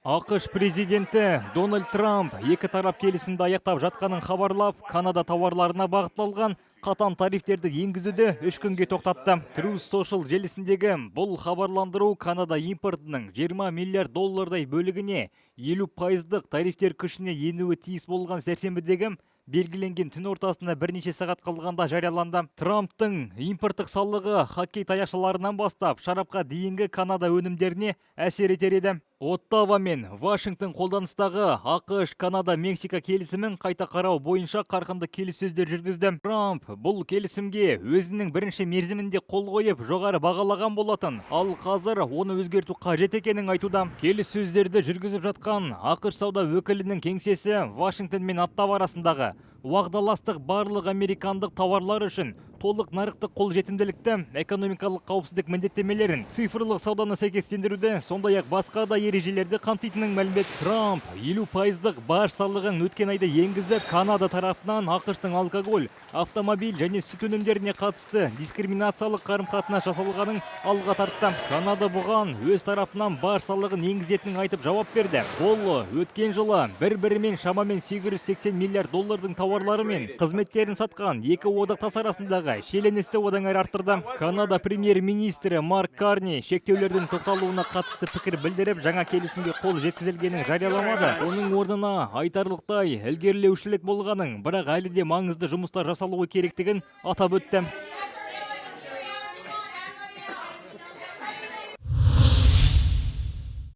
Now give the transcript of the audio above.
АКШ президенті Дональд Трамп екі тарап келісімді аяқтап жатқанын хабарлап, Канада тауарларына бағытталған қатаң тарифтерді енгізуді 3 күнге тоқтатты. Truth Social желісіндегі бұл хабарландыру Канада импортының 20 миллиард доллардай бөлігіне 50% тарифтер күшіне енуі тиіс болған сәрсенбідегі белгіленген түн ортасында бірнеше сағат қалғанда жарияланды. Трамптың импорттық салығы хоккей таяқшаларынан бастап шарапқа дейінгі Канада өнімдеріне әсер етер еді. Оттава мен Вашингтон қолданыстағы АКШ Канада Мексика келісімін қайта қарау бойынша қарқынды келіссөздер жүргізді. Трамп бұл келісімге өзінің бірінші мерзімінде қол қойып жоғары бағалаған болатын, ал қазір оны өзгерту қажет екенін айтуда. Келіссөздерді жүргізіп жатқан АКШ сауда өкілінің кеңсесі Вашингтон мен Оттава арасындағы уағдаластық барлық американдық тауарлар үшін толық нарықтық қолжетімділікті, экономикалық қауіпсіздік міндеттемелерін, цифрлық сауданы сәйкестендіруді, сондай-ақ басқа да ережелерді қамтитынын мәлімдеді. Трамп 50% баж салығын өткен айда енгізіп, Канада тарапынан АКШ-тың алкоголь, автомобиль және сүт өнімдеріне қатысты дискриминациялық қарым-қатынас жасалғанын алға тартты. Канада бұған өз тарапынан баж салығын енгізетінін айтып жауап берді. Бұл өткен жылы бір-бірімен шамамен 880 миллиард доллардың тауарлары мен қызметтерін сатқан екі одақтас арасындағы шиеленісті одан әрі арттырды. Канада премьер-министрі Марк Карни шектеулердің тоқталуына қатысты пікір білдіріп, жаңа келісімге қол жеткізілгенін жарияламады. Оның орнына айтарлықтай ілгерілеушілік болғанын, бірақ әлі де маңызды жұмыстар жасалуы керектігін атап өтті.